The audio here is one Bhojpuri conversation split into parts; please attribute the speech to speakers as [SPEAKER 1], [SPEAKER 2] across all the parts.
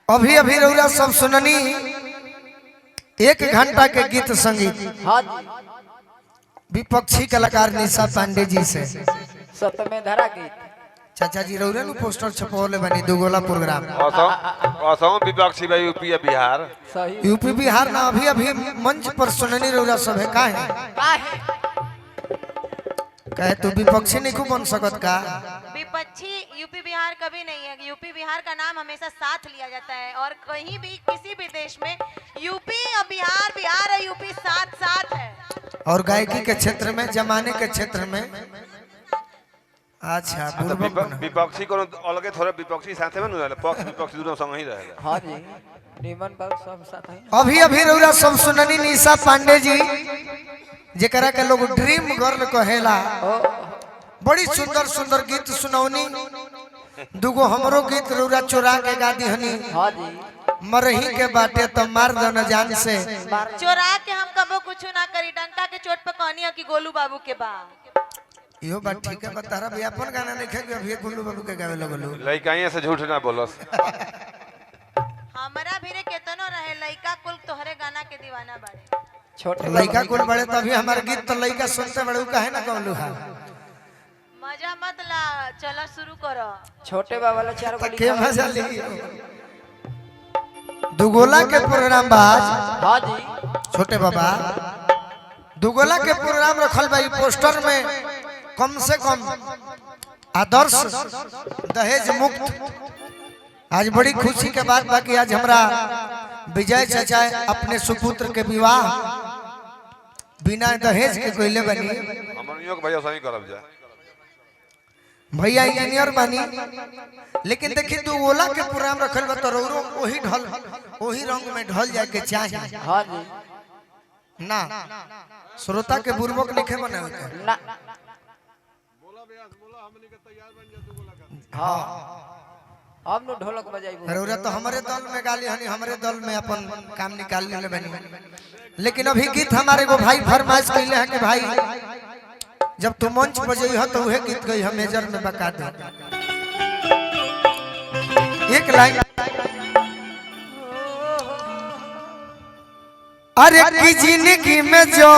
[SPEAKER 1] अभी अभी रउरा सब सुननी 1 घंटा के गीत संगीत विपक्षी कलाकार निशा पांडे जी से
[SPEAKER 2] सतमे धरा गीत।
[SPEAKER 1] चाचा जी रउरा नु पोस्टर छपवले बनी दुगोला प्रोग्राम
[SPEAKER 3] असम विपक्षी भाई यूपी या बिहार
[SPEAKER 2] सही
[SPEAKER 1] यूपी बिहार ना अभी अभी मंच पर सुननी रउरा सब है काहे कहे तू विपक्षी नहीं खूब बन सकत का।
[SPEAKER 4] विपक्षी यूपी बिहार कभी नहीं है। यूपी बिहार का नाम हमेशा साथ लिया जाता है और कहीं भी किसी भी देश में यूपी और बिहार, बिहार और यूपी साथ साथ है।
[SPEAKER 1] और गायकी के क्षेत्र में जमाने के क्षेत्र में अच्छा
[SPEAKER 3] विपक्षी को अलगे थोड़े विपक्षी साथे में न रहले पक्ष विपक्षी दोनों संग ही रहले।
[SPEAKER 2] हां जी निमन बात सब साथ है।
[SPEAKER 1] अभी अभी रउरा सब सुननी निशा पांडे जी जेकरा के लोग ड्रीम गर्ल कहेला बड़ी सुंदर सुंदर गीत सुनौनी दुगो हमरो गीत रउरा चोरा के गा दीहनी।
[SPEAKER 2] हां जी
[SPEAKER 1] मरही के बाटे तो मार दो न जान से
[SPEAKER 4] चोरा के हम कबो कुछ ना करी। डंका के चोट पे कहनी कि गोलू बाबू के बा
[SPEAKER 1] यो बात ठीक है बतारा भी अपन गाना नहीं खेगे अभी गोलू बाबू के गावे लगलो
[SPEAKER 3] लइकाइए से झूठ ना बोलस।
[SPEAKER 4] हमरा भीरे केतनो रहे लइका कुल तोहरे गाना के दीवाना बाड़े।
[SPEAKER 1] छोटे लइका कुल बड़े तभी हमारे गीत तो लइका सुनते बड़े काहे ना कहलू है।
[SPEAKER 4] मजा मत ला चलो शुरू करो।
[SPEAKER 2] छोटे बाबा वाला 4 गो
[SPEAKER 1] के मजा ली दुगोला के प्रोग्राम बाज।
[SPEAKER 2] हां जी
[SPEAKER 1] छोटे बाबा दुगोला के प्रोग्राम रखल भाई पोस्टर में कम से कम आदर्श दहेज मुक्त। आज बड़ी खुशी के बात बाकी आज हमरा विजय चाचा अपने सुपुत्र के विवाह बिना दहेज के कोइले बनी।
[SPEAKER 3] हमनियो के भैया सही करब जा
[SPEAKER 1] भैया इंजीनियर बनी लेकिन देखी तू ओला के प्रोग्राम रखल बा तो रौरो ओही रंग में ढल जाए के चाहिए।
[SPEAKER 2] हां जी
[SPEAKER 1] ना श्रोता के बुर्बक लिखे बने
[SPEAKER 2] ना हां अब नो ढोलक बजाइबो
[SPEAKER 1] रौरा तो हमारे दल में गाली हनी हमारे दल में अपन काम निकाल ले बनी। लेकिन अभी गीत हमारे को भाई फरमाइश कइले हैं कि भाई जब तू मंच बजई हो तो वह गीत गई हम मेजर में बका दे। एक लाइन अरे की जिंदगी में जो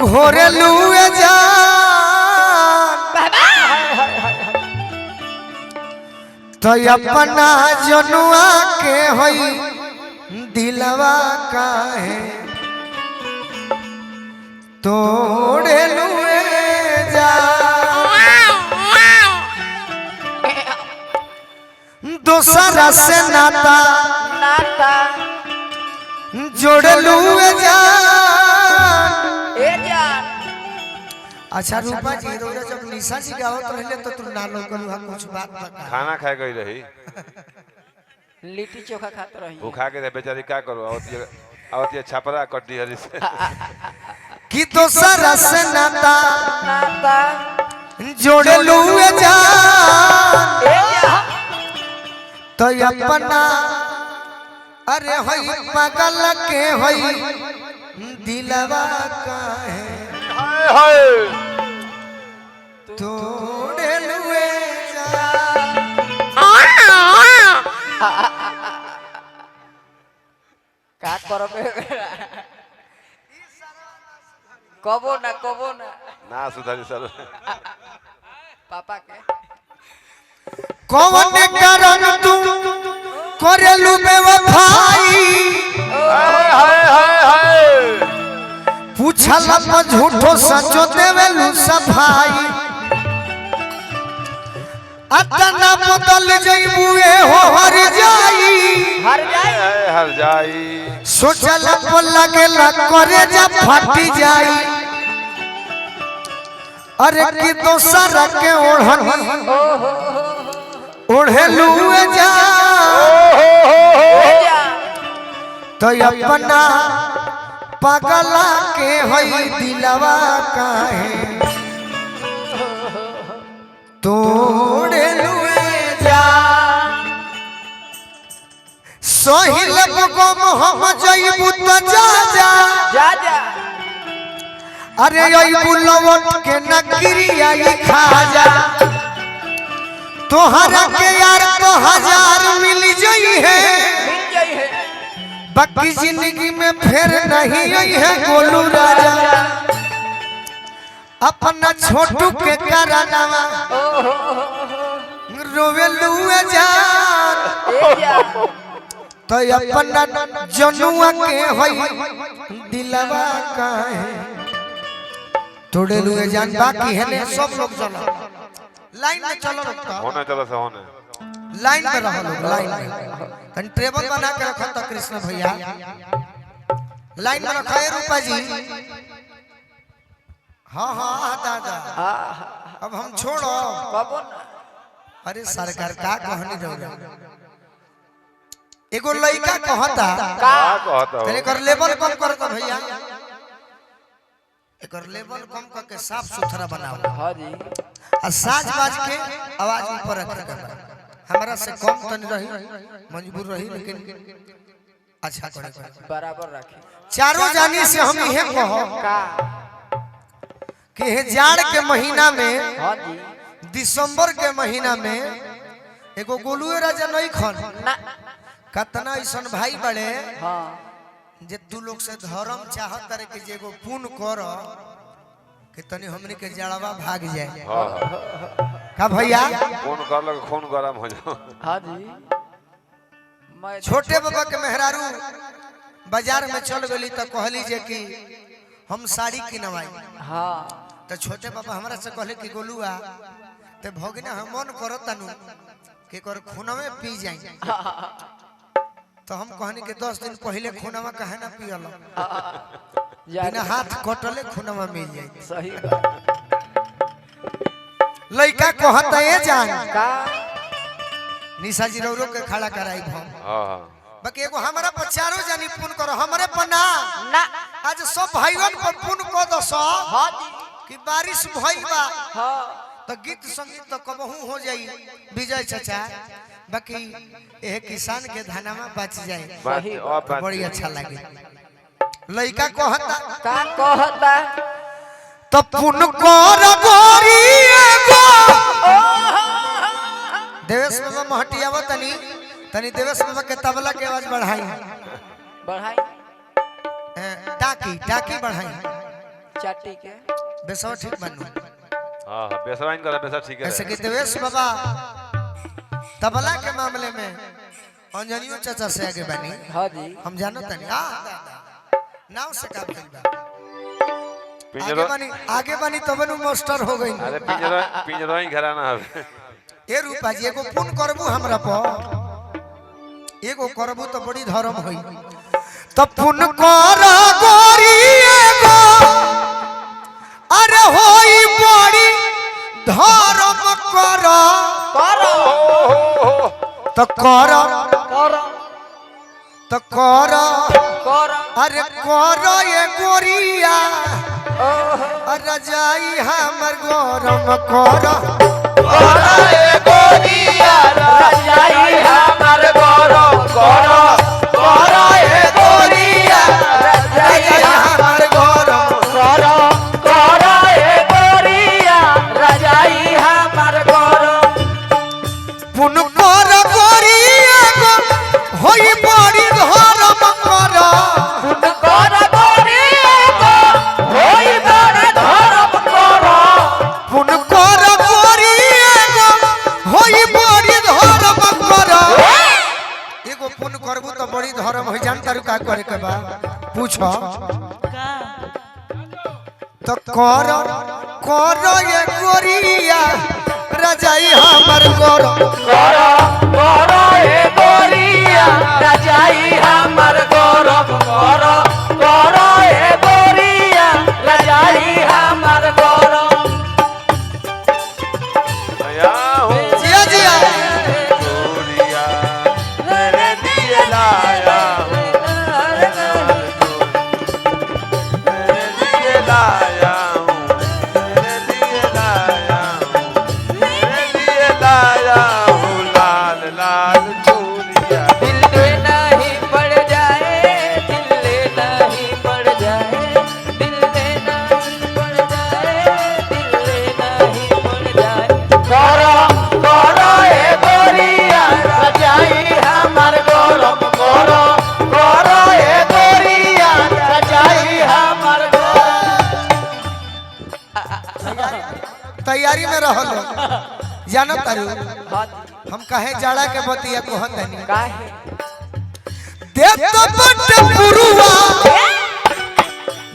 [SPEAKER 1] घोरे लुए जा तो अपना जनुआ के होई दिलवा काहे तोड़े लुए जा दूसरा से नाता जोड़ लुए जा। अच्छा रूपा जी रोजा जब निशा जी गावत रहले तो तू ना लोगलू कुछ बात बता।
[SPEAKER 3] खाना खाए गई रही
[SPEAKER 2] लिट्टी चोखा खात रही
[SPEAKER 3] भूखा के बेचारी का करो आवती छपरा कट्टी हरी से
[SPEAKER 1] कि दूसरा से नाता जोड़ लुए जा तो अपना अरे होई पागल के होई दिलवा काहे तोड़े लुए जा।
[SPEAKER 2] का करबे कबो ना
[SPEAKER 3] ना सुधारी सर
[SPEAKER 2] पापा के
[SPEAKER 1] कौन कारण तू करेलू बेवफाई पूछला पर झूठो सचो देवेलू सफाई अतना बदल जइबुए हो हर जाई सोचला पर लगेला करे जा फटी जाई। अरे की दोसरा के ओढ़े लुए जा तो अपना पागला के होई दिलवा काहे तोड़े लुए जा। सोहिल गम हम जइबू तो जा अरे बुलवट के नगरिया खा जा तोहरा के यार तो हजार मिल जाई है,
[SPEAKER 2] मिल जाई है
[SPEAKER 1] बाकी जिंदगी में फिर नहीं आई है गोलू राजा। अपना छोटू के करानावा रोवेलुए जान,
[SPEAKER 2] ए जा
[SPEAKER 1] तो अपना जनुआ के होई दिलवा काहे तोड़े लुए जान। बाकी है ने सब लोग चलो लाइन में, चलो रुकता
[SPEAKER 3] होने चलो से होने
[SPEAKER 1] लाइन में रहो लोग, लाइन में कहीं टेबल बना के रखो तो कृष्ण भैया लाइन में रखो। रूपा जी हाँ हाँ दादा अब हम छोड़ो।
[SPEAKER 2] कबो ना
[SPEAKER 1] अरे सरकार का कहनी रहो, एगो लड़का कहता
[SPEAKER 3] का कहता
[SPEAKER 1] तने कर लेवल कम कर दो भैया, एकर लेवल कम करके साफ सुथरा बनाओ
[SPEAKER 2] हाँ जी
[SPEAKER 1] और साज बाज के आवाज ऊपर रख के हमरा से कम तन रही मजबूर रही, लेकिन अच्छा करे
[SPEAKER 2] बराबर रखी
[SPEAKER 1] चारों जानी से हम यह कहो
[SPEAKER 2] का
[SPEAKER 1] कि हे जाड़ के महीना में,
[SPEAKER 2] हाँ जी
[SPEAKER 1] दिसंबर के महीना में एगो गोलू राजा नहीं खन
[SPEAKER 2] ना
[SPEAKER 1] कतना ऐसा भाई बड़े
[SPEAKER 2] हाँ
[SPEAKER 1] जे तू लोग से धर्म चाहत करे कि जे एगो पुण्य कर कि तनी हमनी के जड़वा भाग जाए।
[SPEAKER 3] हां
[SPEAKER 1] का भैया
[SPEAKER 3] फोन कर लगे खून गरम हो जाओ।
[SPEAKER 2] हाँ जी मैं
[SPEAKER 1] छोटे बाबा के मेहरारू बाजार में चल गई तो कहली जे कि हम साड़ी किनवाई,
[SPEAKER 2] हाँ
[SPEAKER 1] तो छोटे बाबा हमरा से कहले कि गोलुआ ते भगना हम मन करत तनु कि कर खूनवे पी जाई, तो हम कहनी कि 10 दिन पहले खूनवा काहे ना पियल, बिना हाथ कटले खूनवा मिल जाई।
[SPEAKER 2] सही बात
[SPEAKER 1] लइका कहता ए जान
[SPEAKER 2] का
[SPEAKER 1] निशा जी रौरो के खड़ा कराई हम,
[SPEAKER 3] हां हां
[SPEAKER 1] बाकी एगो हमरा पर चारों जानी पुन करो, हमरे पर ना
[SPEAKER 2] ना
[SPEAKER 1] आज सब भाईवन पर पुन को दो सब
[SPEAKER 2] हाँ जी
[SPEAKER 1] कि बारिश भई बा
[SPEAKER 2] हाँ
[SPEAKER 1] तो गीत संगीत तो कबहू हो जाई विजय चाचा, बाकी यह किसान के धनमा बच जाए
[SPEAKER 3] बात
[SPEAKER 2] सही
[SPEAKER 3] और
[SPEAKER 1] तो
[SPEAKER 3] बात
[SPEAKER 1] बड़ी अच्छा लगे। लइका कहता
[SPEAKER 2] का कहता
[SPEAKER 1] तो पुन कर गोरी एगो देवेश बाबा महटियावा तनी तनी देवेश बाबा के तबला के आवाज बढ़ाई,
[SPEAKER 2] बढ़ाई
[SPEAKER 1] टाकी टाकी बढ़ाई,
[SPEAKER 2] चाटी के
[SPEAKER 1] बेसवा ठीक बनू।
[SPEAKER 3] हां हां बेसराइन करा बेसर ठीक है।
[SPEAKER 1] ऐसे कि देवेश बाबा तबला के मामले में अंजनियो चाचा से आगे बनी,
[SPEAKER 2] हाँ जी
[SPEAKER 1] हम जानो तनी नाव से काम कइबा
[SPEAKER 3] पिंजरो
[SPEAKER 1] आगे बनी तब नु मास्टर हो गई।
[SPEAKER 3] अरे पिंजरो ही घराना है।
[SPEAKER 1] ए रूपा जी एगो पुन करबू हमरा पर, एगो करबू तो बड़ी धर्म होई, तो पुन कर गोरी एगो अरे होई बड़ी धर्म कर
[SPEAKER 2] करो
[SPEAKER 1] तो कर
[SPEAKER 2] करो
[SPEAKER 1] तो कर
[SPEAKER 2] करो
[SPEAKER 1] अरे कर ये गोरिया अरे जाई हमर गरम कर
[SPEAKER 2] रजाई हमर गोरो गोरो गोरो ए गोरिया रजाई
[SPEAKER 1] हमर गरम
[SPEAKER 2] गोरो गोरो ए गोरिया रजाई हमर गोरो
[SPEAKER 1] पुन कर गोरिया गो होई बड़ी धर्म कर
[SPEAKER 2] पुन कर गोरिया गो होई बड़ धर्म करो
[SPEAKER 1] पुन कर गोरिया गो होई बड़ी धर्म कर। एगो पुन करबू तो बड़ी धर्म होई, जानता रू का करे के बा पूछो तो कर कर ये गोरिया रजाई हमर गरम
[SPEAKER 2] गोरो गोरो ए गोरिया रजाई हमर गोरो गोरो गोरो ए गोरिया रजाई हमर गोरो
[SPEAKER 3] आया हूं
[SPEAKER 1] जिया जिया
[SPEAKER 3] गोरिया मेरे दिए लाया हूं मेरे दिए लाया हूं मेरे दिए लाया हूं मेरे दिए लाया हूं
[SPEAKER 1] तारू
[SPEAKER 2] हाँ
[SPEAKER 1] हम कहे जाड़ा के बतिया को हतनी
[SPEAKER 2] काहे
[SPEAKER 1] दे तो बट पुरुआ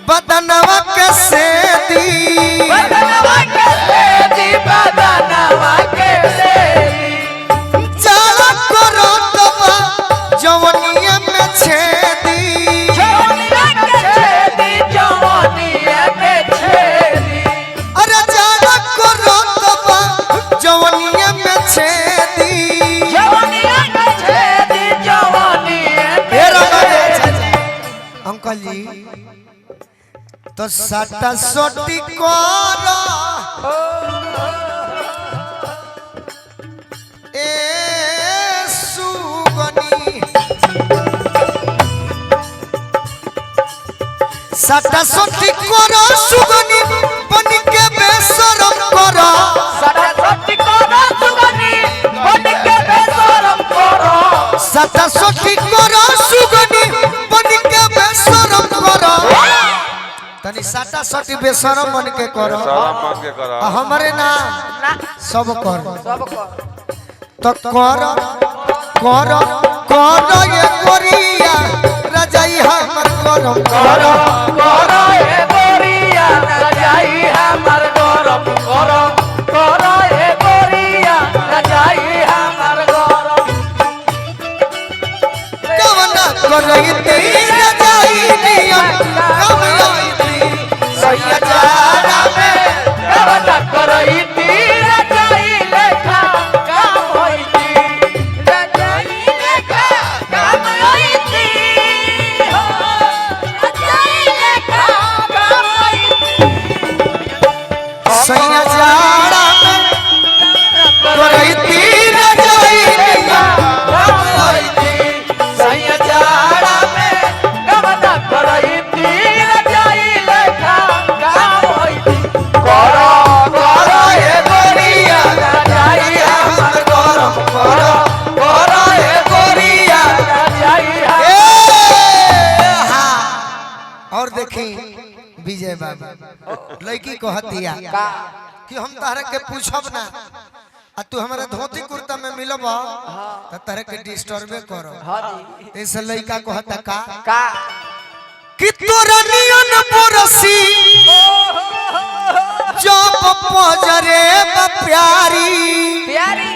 [SPEAKER 1] बदनवा के से दी
[SPEAKER 2] बदनवा के सेदी बदनवा के सेदी
[SPEAKER 1] जाड़ा करो तबा जवनिया में छेदी
[SPEAKER 2] जवानिया के सेदी जवानिया के सेदी
[SPEAKER 1] अरे जाड़ा करो तबा जवनिया में छेदी
[SPEAKER 2] जवानिया के सेदी जवानिया के
[SPEAKER 1] अंकल जी तो साटा सोटी करो ए सुगनी साटा सोटी करो सुगनी बन के बेशरम करो
[SPEAKER 2] सरस्वती करो सुगनी बन के बेशरम करो
[SPEAKER 1] साटा सोटी करो सुगनी बन के बेशरम करो तनी साटा सोटी बेशरम बन के करो
[SPEAKER 3] सारा मान के करा
[SPEAKER 1] आ हमारे नाम
[SPEAKER 2] ना
[SPEAKER 1] सब कर
[SPEAKER 2] सब कर
[SPEAKER 1] तो कर ये कोरिया रजाई हमर गरम
[SPEAKER 2] करो करो ए गोरिया रजाई हमर गरम करो करो ए गोरिया रजाई हमर गरम
[SPEAKER 1] कवना करैती रजाई नियम कम आईती सैया जाड़ा में
[SPEAKER 2] कवना करैती रजाई लेखा काम होइती रजाई लेखा काम होइती हो रजाई लेखा काम होइती
[SPEAKER 1] सैया जाड़ा में करैती रजाई नियम कम आईती
[SPEAKER 2] सैया जाड़ा में कवना करैती रजाई लेखा काम होइती करो करो ए गोरिया रजाई हमर गरम करो करो ए गोरिया रजाई
[SPEAKER 1] ए हाँ और देखी विजय बाबा लड़की को हतिया
[SPEAKER 2] का
[SPEAKER 1] कि हम तारे के पूछब ना आ तू हमारे धोती कुर्ता में मिलब तो तारे के डिस्टर्बे करो
[SPEAKER 2] हां जी
[SPEAKER 1] ऐसे लड़का को हता का
[SPEAKER 2] का
[SPEAKER 1] कि तोरा नियन पुरसी जब पजरे प्यारी
[SPEAKER 2] प्यारी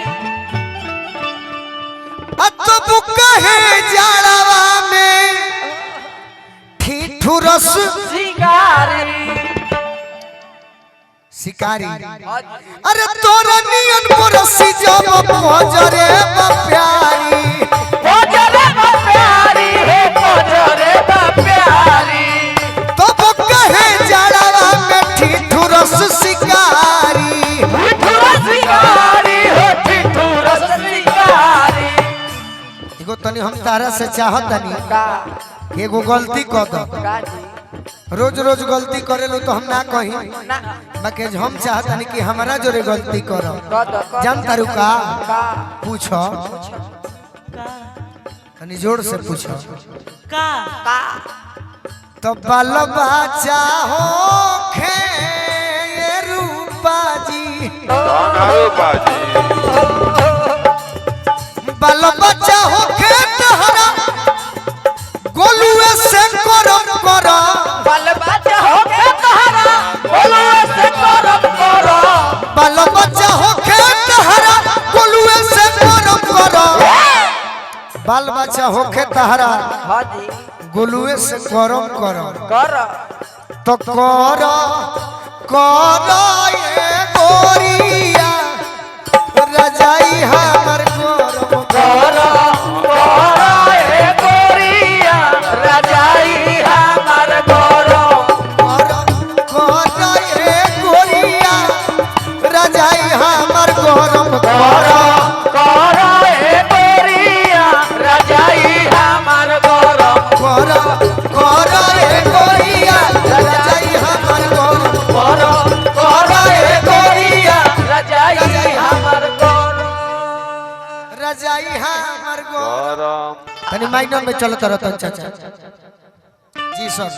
[SPEAKER 1] अतब कहे जाड़वा में ठिठुरस शिकारी अरे तोरा नियन पुरसी जब पजरे प्यारी तब कहे जाड़वा में ठिठुरस शिकारी एगो तनी हम तारा से चाहत तनी कि एगो गलती कर दो रोज रोज गलती करेलू तो हम ना कही बाकी हम चाहत तनी कि हमारा जोरे गलती करो जान तारू का पूछो तनी जोर से पूछो तो बाल बच्चा हो खे ये रूपा जी
[SPEAKER 3] दानारो बाजी
[SPEAKER 1] बाल बच्चा हो खे तहरा गोलुए से करम करो बाल बच्चा हो खे तहरा गोलुए से करम करो बाल बच्चा हो खे तहरा गोलुए से करम करो तो करो ये गोरिया रजाई हमर गरम करो करो ये गोरिया रजाई हमर गरम करो करो ये गोरिया रजाई हमर गरम रजाई हमर गरम
[SPEAKER 3] गरम
[SPEAKER 1] तनी माइनर में चलत रहता चाचा जी सर